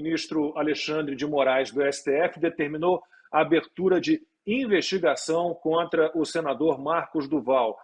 ministro Alexandre de Moraes, do STF, determinou a abertura de investigação contra o senador Marcos Duval.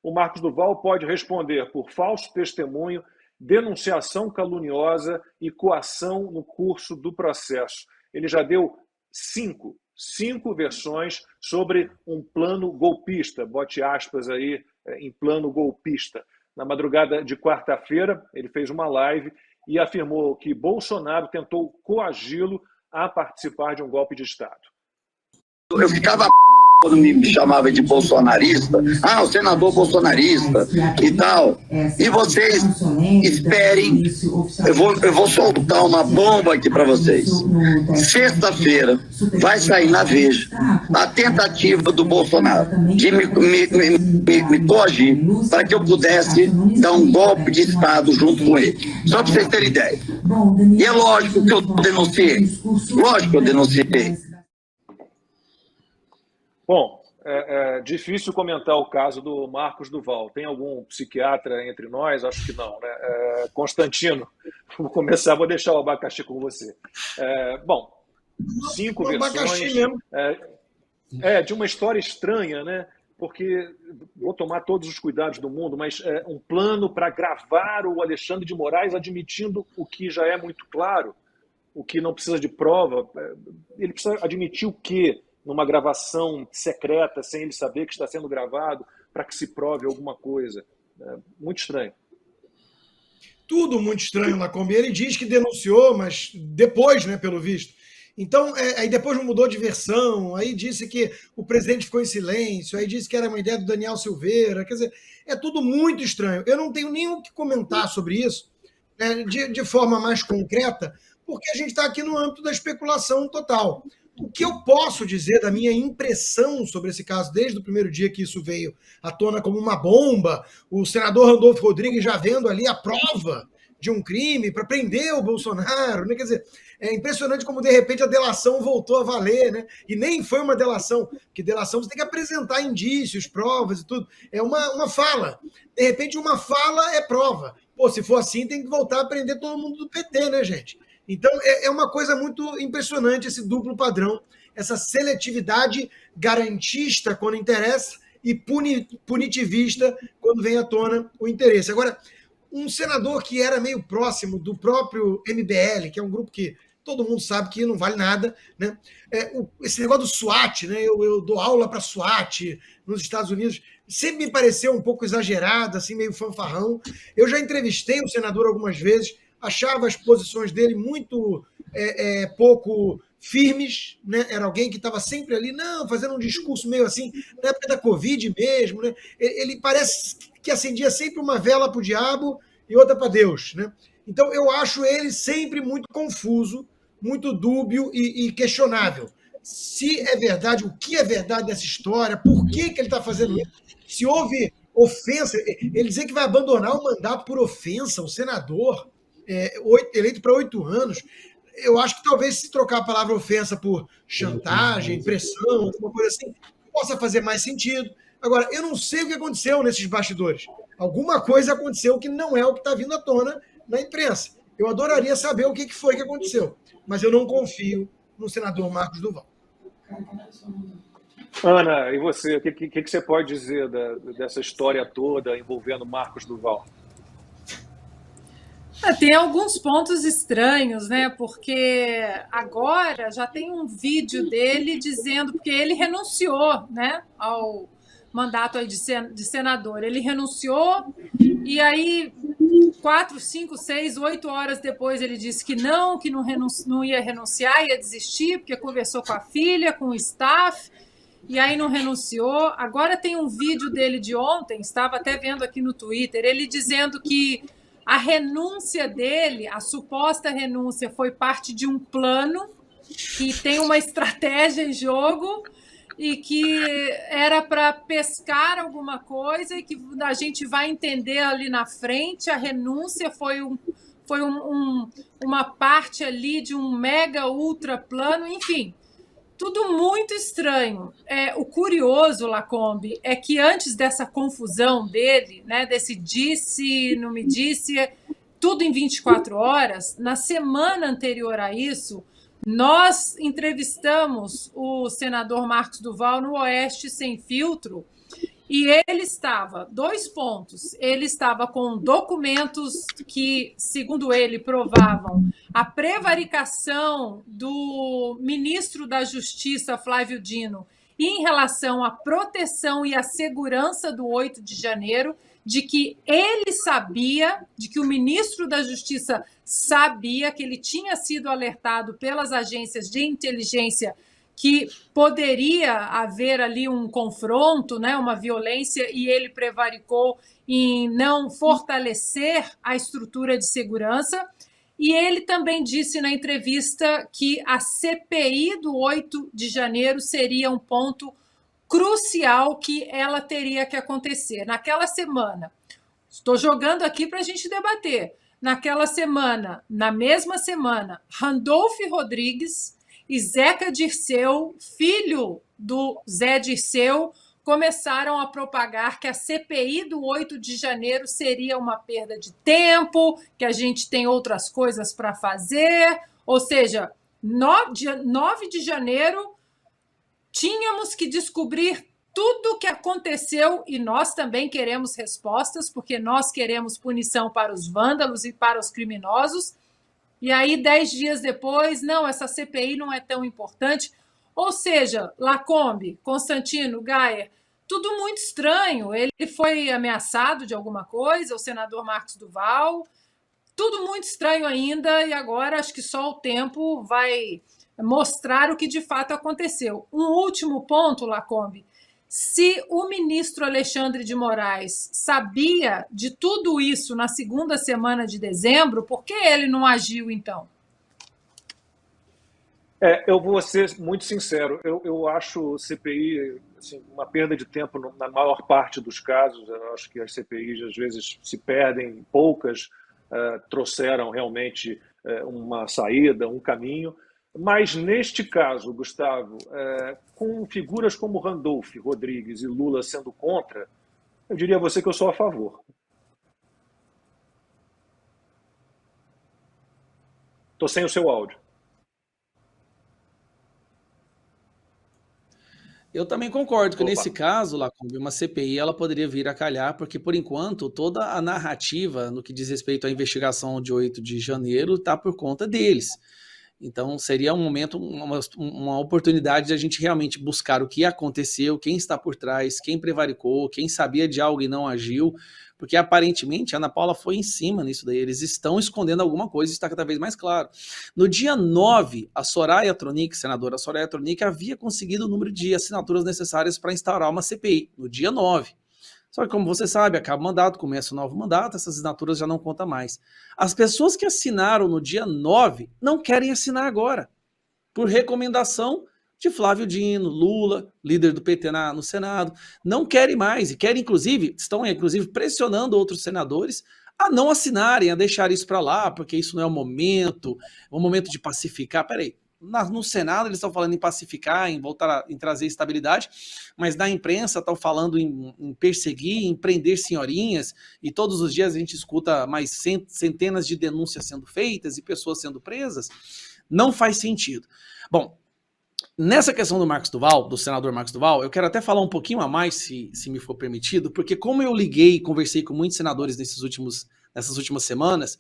O Marcos Duval pode responder por falso testemunho, denunciação caluniosa e coação no curso do processo. Ele já deu cinco versões sobre um plano golpista, bote aspas aí em plano golpista. Na madrugada de quarta-feira, ele fez uma live e afirmou que Bolsonaro tentou coagi-lo a participar de um golpe de Estado. Eu ficava quando me chamava de bolsonarista, o senador bolsonarista e tal. E vocês esperem, eu vou soltar uma bomba aqui para vocês. Sexta-feira vai sair na Veja a tentativa do Bolsonaro de me coagir para que eu pudesse dar um golpe de Estado junto com ele. Só para vocês terem ideia. E é lógico que eu denunciei. Lógico que eu denunciei. Bom, é difícil comentar o caso do Marcos Duval. Tem algum psiquiatra entre nós? Acho que não, né? Constantino, vou deixar o abacaxi com você. Bom, 5 versões de uma história estranha, né? Porque vou tomar todos os cuidados do mundo, mas um plano para gravar o Alexandre de Moraes admitindo o que já é muito claro, o que não precisa de prova. Ele precisa admitir o quê? Numa gravação secreta, sem ele saber que está sendo gravado, para que se prove alguma coisa. Muito estranho. Tudo muito estranho, Lacombe. Ele diz que denunciou, mas depois, né, pelo visto. Então, aí depois mudou de versão, aí disse que o presidente ficou em silêncio, aí disse que era uma ideia do Daniel Silveira. Quer dizer, é tudo muito estranho. Eu não tenho nem o que comentar sobre isso, né, de forma mais concreta, porque a gente está aqui no âmbito da especulação total. O que eu posso dizer da minha impressão sobre esse caso, desde o primeiro dia que isso veio à tona como uma bomba, o senador Randolfo Rodrigues já vendo ali a prova de um crime para prender o Bolsonaro, né? Quer dizer, é impressionante como de repente a delação voltou a valer, né? E nem foi uma delação, porque delação você tem que apresentar indícios, provas e tudo. É uma fala. De repente uma fala é prova. Pô, se for assim tem que voltar a prender todo mundo do PT, né, gente? Então, é uma coisa muito impressionante esse duplo padrão, essa seletividade garantista quando interessa e punitivista quando vem à tona o interesse. Agora, um senador que era meio próximo do próprio MBL, que é um grupo que todo mundo sabe que não vale nada, né? Esse negócio do SWAT, né? Eu dou aula para SWAT nos Estados Unidos, sempre me pareceu um pouco exagerado, assim, meio fanfarrão. Eu já entrevistei o senador algumas vezes, achava as posições dele muito pouco firmes, né? Era alguém que estava sempre ali, fazendo um discurso meio assim, na época da Covid mesmo, né? Ele parece que acendia sempre uma vela para o diabo e outra para Deus, né? Então eu acho ele sempre muito confuso, muito dúbio e questionável. Se é verdade, o que é verdade dessa história, por que ele está fazendo isso, se houve ofensa, ele dizer que vai abandonar o mandato por ofensa, o senador, eleito para 8 anos, eu acho que talvez se trocar a palavra ofensa por chantagem, pressão, alguma coisa assim, possa fazer mais sentido. Agora, eu não sei o que aconteceu nesses bastidores. Alguma coisa aconteceu que não é o que está vindo à tona na imprensa. Eu adoraria saber o que foi que aconteceu, mas eu não confio no senador Marcos Duval. Ana, e você? O que você pode dizer dessa história toda envolvendo Marcos Duval? Tem alguns pontos estranhos, né? Porque agora já tem um vídeo dele dizendo, porque ele renunciou, né, ao mandato aí de senador. Ele renunciou e aí 4, 5, 6, 8 horas depois ele disse que não ia renunciar, ia desistir, porque conversou com a filha, com o staff, e aí não renunciou. Agora tem um vídeo dele de ontem, estava até vendo aqui no Twitter, ele dizendo que a renúncia dele, a suposta renúncia, foi parte de um plano, que tem uma estratégia em jogo e que era para pescar alguma coisa e que a gente vai entender ali na frente. A renúncia foi uma parte ali de um mega ultra plano, enfim. Tudo muito estranho. O curioso, Lacombe, é que antes dessa confusão dele, né, desse disse, não me disse, tudo em 24 horas, na semana anterior a isso, nós entrevistamos o senador Marcos Duval no Oeste Sem Filtro, e ele estava, 2 pontos, ele estava com documentos que, segundo ele, provavam a prevaricação do ministro da Justiça, Flávio Dino, em relação à proteção e à segurança do 8 de janeiro, de que ele sabia, de que o ministro da Justiça sabia que ele tinha sido alertado pelas agências de inteligência que poderia haver ali um confronto, né, uma violência, e ele prevaricou em não fortalecer a estrutura de segurança. E ele também disse na entrevista que a CPI do 8 de janeiro seria um ponto crucial que ela teria que acontecer. Naquela semana, estou jogando aqui para a gente debater, naquela semana, na mesma semana, Randolph Rodrigues e Zeca Dirceu, filho do Zé Dirceu, começaram a propagar que a CPI do 8 de janeiro seria uma perda de tempo, que a gente tem outras coisas para fazer. Ou seja, 9 de janeiro, tínhamos que descobrir tudo o que aconteceu, e nós também queremos respostas, porque nós queremos punição para os vândalos e para os criminosos. E aí, 10 dias depois, não, essa CPI não é tão importante. Ou seja, Lacombe, Constantino, Gayer, tudo muito estranho. Ele foi ameaçado de alguma coisa, o senador Marcos Duval, tudo muito estranho ainda, e agora acho que só o tempo vai mostrar o que de fato aconteceu. Um último ponto, Lacombe. Se o ministro Alexandre de Moraes sabia de tudo isso na segunda semana de dezembro, por que ele não agiu então? Eu vou ser muito sincero, eu acho o CPI assim, uma perda de tempo na maior parte dos casos. Eu acho que as CPIs às vezes se perdem, poucas trouxeram realmente uma saída, um caminho. Mas, neste caso, Gustavo, com figuras como Randolph Rodrigues e Lula sendo contra, eu diria a você que eu sou a favor. Estou sem o seu áudio. Eu também concordo que nesse caso, Lacombe, uma CPI ela poderia vir a calhar, porque por enquanto toda a narrativa no que diz respeito à investigação de 8 de janeiro está por conta deles. Então seria um momento, uma oportunidade de a gente realmente buscar o que aconteceu, quem está por trás, quem prevaricou, quem sabia de algo e não agiu, porque aparentemente a Ana Paula foi em cima nisso daí, eles estão escondendo alguma coisa, está cada vez mais claro. No dia 9, a Soraya Tronic, senadora Soraya Tronic, havia conseguido o número de assinaturas necessárias para instaurar uma CPI, no dia 9. Só que, como você sabe, acaba o mandato, começa o novo mandato, essas assinaturas já não contam mais. As pessoas que assinaram no dia 9 não querem assinar agora, por recomendação de Flávio Dino, Lula, líder do PT no Senado, não querem mais, e querem, estão inclusive pressionando outros senadores a não assinarem, a deixar isso para lá, porque isso não é o momento de pacificar. Peraí, no Senado eles estão falando em pacificar, em voltar em trazer estabilidade, mas na imprensa estão falando em perseguir, em prender senhorinhas, e todos os dias a gente escuta mais centenas de denúncias sendo feitas e pessoas sendo presas. Não faz sentido. Bom, nessa questão do Marcos Duval, do senador Marcos Duval, eu quero até falar um pouquinho a mais, se me for permitido, porque como eu liguei e conversei com muitos senadores nessas últimas semanas,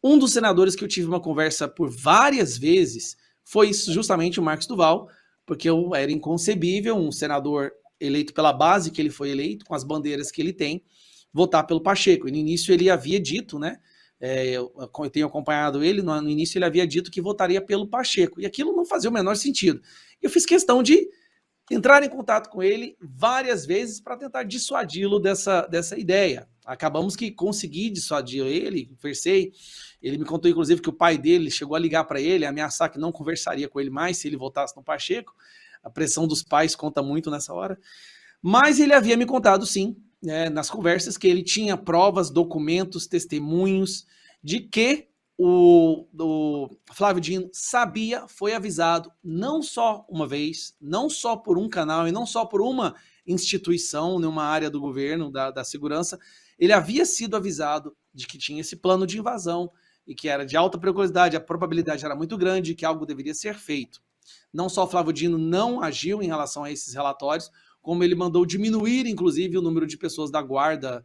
um dos senadores que eu tive uma conversa por várias vezes foi justamente o Marcos Duval, porque era inconcebível um senador eleito pela base que ele foi eleito, com as bandeiras que ele tem, votar pelo Pacheco. E no início ele havia dito, né? Eu tenho acompanhado ele, no início ele havia dito que votaria pelo Pacheco, e aquilo não fazia o menor sentido. Eu fiz questão de entrar em contato com ele várias vezes para tentar dissuadi-lo dessa ideia. Acabamos que consegui dissuadir ele, conversei. Ele me contou, inclusive, que o pai dele chegou a ligar para ele, ameaçar que não conversaria com ele mais se ele votasse no Pacheco. A pressão dos pais conta muito nessa hora. Mas ele havia me contado, sim, nas conversas, que ele tinha provas, documentos, testemunhos de que o Flávio Dino sabia, foi avisado, não só uma vez, não só por um canal e não só por uma instituição, numa área do governo, da segurança. Ele havia sido avisado de que tinha esse plano de invasão e que era de alta periculosidade, a probabilidade era muito grande que algo deveria ser feito. Não só o Flávio Dino não agiu em relação a esses relatórios, como ele mandou diminuir, inclusive, o número de pessoas da guarda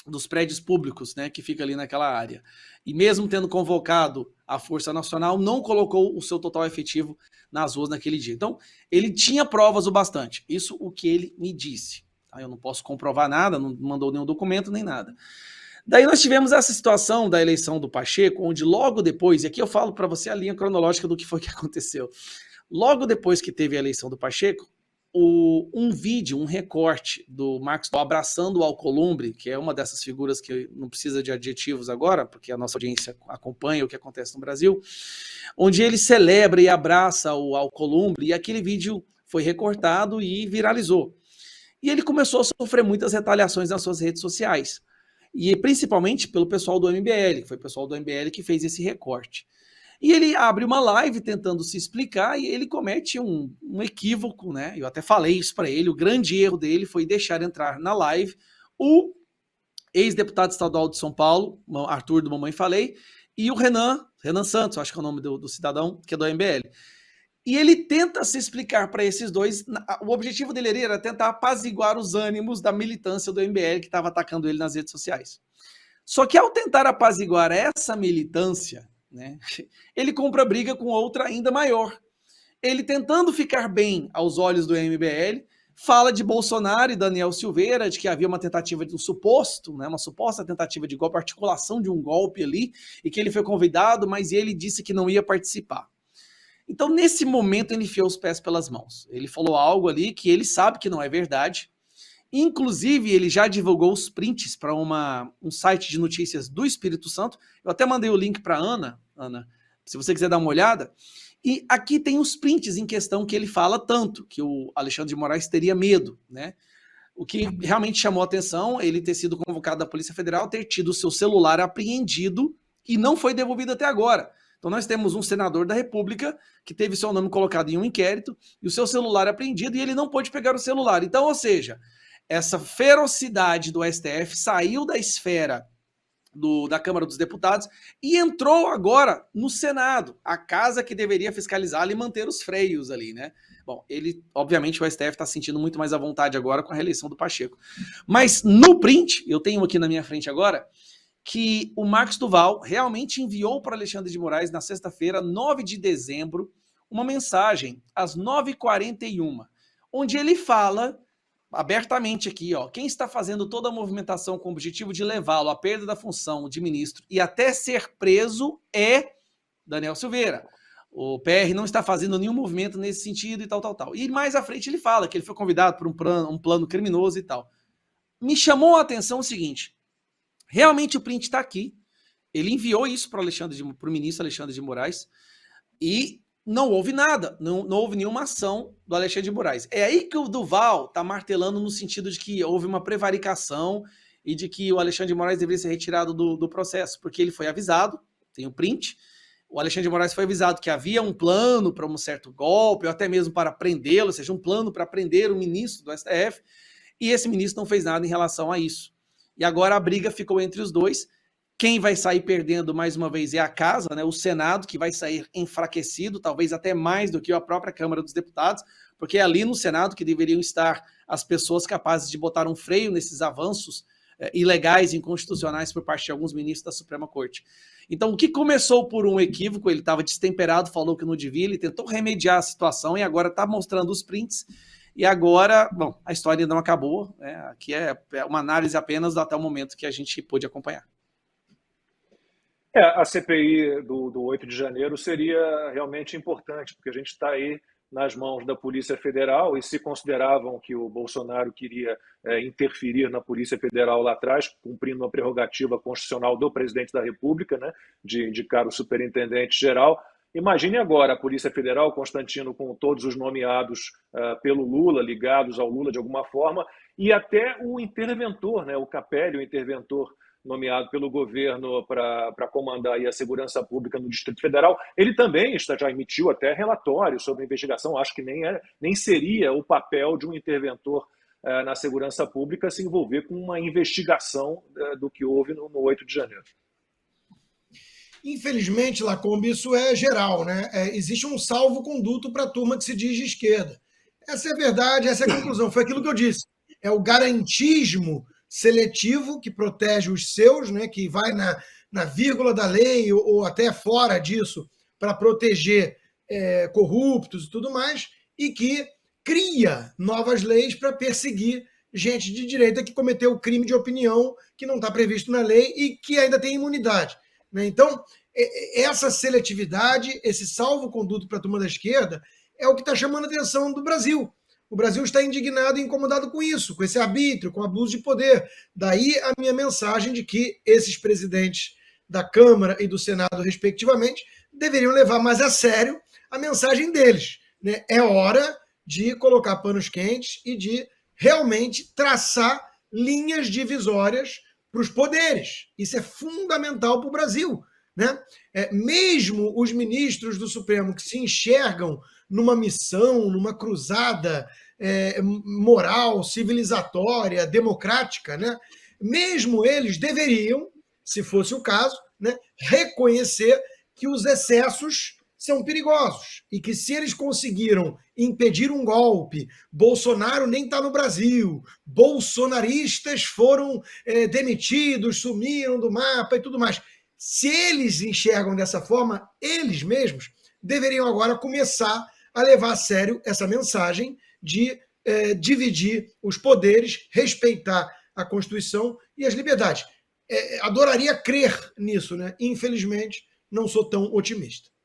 dos prédios públicos, né, que fica ali naquela área. E mesmo tendo convocado a Força Nacional, não colocou o seu total efetivo nas ruas naquele dia. Então, ele tinha provas o bastante. Isso o que ele me disse. Tá? Eu não posso comprovar nada, não mandou nenhum documento, nem nada. Daí nós tivemos essa situação da eleição do Pacheco, onde logo depois, e aqui eu falo para você a linha cronológica do que foi que aconteceu. Logo depois que teve a eleição do Pacheco, um vídeo, um recorte do Marcos abraçando o Alcolumbre, que é uma dessas figuras que não precisa de adjetivos agora, porque a nossa audiência acompanha o que acontece no Brasil, onde ele celebra e abraça o Alcolumbre, e aquele vídeo foi recortado e viralizou. E ele começou a sofrer muitas retaliações nas suas redes sociais, e principalmente pelo pessoal do MBL, foi o pessoal do MBL que fez esse recorte. E ele abre uma live tentando se explicar e ele comete um equívoco, né? Eu até falei isso para ele, o grande erro dele foi deixar entrar na live o ex-deputado estadual de São Paulo, Arthur do Mamãe Falei, e o Renan Santos, acho que é o nome do cidadão, que é do MBL. E ele tenta se explicar para esses dois, o objetivo dele era tentar apaziguar os ânimos da militância do MBL que estava atacando ele nas redes sociais. Só que ao tentar apaziguar essa militância, né, ele compra briga com outra ainda maior. Ele tentando ficar bem aos olhos do MBL, fala de Bolsonaro e Daniel Silveira, de que havia uma tentativa de uma suposta tentativa de golpe, articulação de um golpe ali, e que ele foi convidado, mas ele disse que não ia participar. Então, nesse momento, ele enfiou os pés pelas mãos. Ele falou algo ali que ele sabe que não é verdade. Inclusive, ele já divulgou os prints para um site de notícias do Espírito Santo. Eu até mandei o link para Ana, se você quiser dar uma olhada. E aqui tem os prints em questão que ele fala tanto, que o Alexandre de Moraes teria medo, né? O que realmente chamou a atenção, ele ter sido convocado da Polícia Federal, ter tido o seu celular apreendido e não foi devolvido até agora. Então nós temos um senador da República que teve seu nome colocado em um inquérito e o seu celular apreendido e ele não pôde pegar o celular. Então, ou seja, essa ferocidade do STF saiu da esfera da Câmara dos Deputados e entrou agora no Senado, a casa que deveria fiscalizá-lo e manter os freios ali, né? Bom, obviamente o STF está sentindo muito mais à vontade agora com a reeleição do Pacheco. Mas no print, eu tenho aqui na minha frente agora, que o Marcos Duval realmente enviou para Alexandre de Moraes na sexta-feira, 9 de dezembro, uma mensagem às 9h41, onde ele fala abertamente aqui, ó, quem está fazendo toda a movimentação com o objetivo de levá-lo à perda da função de ministro e até ser preso é Daniel Silveira. O PR não está fazendo nenhum movimento nesse sentido e tal. E mais à frente ele fala que ele foi convidado por um plano criminoso e tal. Me chamou a atenção o seguinte, realmente o print está aqui, ele enviou isso para o ministro Alexandre de Moraes e não houve nada, não houve nenhuma ação do Alexandre de Moraes. É aí que o Duval está martelando no sentido de que houve uma prevaricação e de que o Alexandre de Moraes deveria ser retirado do processo, porque ele foi avisado, tem o print, o Alexandre de Moraes foi avisado que havia um plano para um certo golpe, ou até mesmo para prendê-lo, ou seja, um plano para prender o ministro do STF, e esse ministro não fez nada em relação a isso. E agora a briga ficou entre os dois. Quem vai sair perdendo mais uma vez é a casa, né? O Senado, que vai sair enfraquecido, talvez até mais do que a própria Câmara dos Deputados, porque é ali no Senado que deveriam estar as pessoas capazes de botar um freio nesses avanços ilegais e inconstitucionais por parte de alguns ministros da Suprema Corte. Então, o que começou por um equívoco, ele estava destemperado, falou que não devia, ele tentou remediar a situação e agora está mostrando os prints. E agora, bom, a história ainda não acabou, né? Aqui é uma análise apenas até o momento que a gente pôde acompanhar. A CPI do 8 de janeiro seria realmente importante, porque a gente está aí nas mãos da Polícia Federal e se consideravam que o Bolsonaro queria interferir na Polícia Federal lá atrás, cumprindo uma prerrogativa constitucional do presidente da República, né, de indicar o superintendente-geral. Imagine agora a Polícia Federal, Constantino, com todos os nomeados pelo Lula, ligados ao Lula de alguma forma, e até o interventor, né, o Capelli, o interventor nomeado pelo governo para comandar aí a segurança pública no Distrito Federal, ele também já emitiu até relatório sobre a investigação, acho que nem seria o papel de um interventor na segurança pública se envolver com uma investigação do que houve no 8 de janeiro. Infelizmente, Lacombe, isso é geral, né? Existe um salvo-conduto para a turma que se diz de esquerda. Essa é a verdade, essa é a conclusão. Foi aquilo que eu disse. É o garantismo seletivo que protege os seus, né? Que vai na vírgula da lei ou até fora disso para proteger corruptos e tudo mais, e que cria novas leis para perseguir gente de direita que cometeu crime de opinião que não está previsto na lei e que ainda tem imunidade. Então, essa seletividade, esse salvo-conduto para a turma da esquerda, é o que está chamando a atenção do Brasil. O Brasil está indignado e incomodado com isso, com esse arbítrio, com o abuso de poder. Daí a minha mensagem de que esses presidentes da Câmara e do Senado, respectivamente, deveriam levar mais a sério a mensagem deles. Né? É hora de colocar panos quentes e de realmente traçar linhas divisórias para os poderes. Isso é fundamental para o Brasil. Né? Mesmo os ministros do Supremo que se enxergam numa missão, numa cruzada moral, civilizatória, democrática, né? Mesmo eles deveriam, se fosse o caso, né, reconhecer que os excessos são perigosos e que se eles conseguiram impedir um golpe, Bolsonaro nem está no Brasil, bolsonaristas foram demitidos, sumiram do mapa e tudo mais. Se eles enxergam dessa forma, eles mesmos deveriam agora começar a levar a sério essa mensagem de dividir os poderes, respeitar a Constituição e as liberdades. Adoraria crer nisso, né? Infelizmente, não sou tão otimista.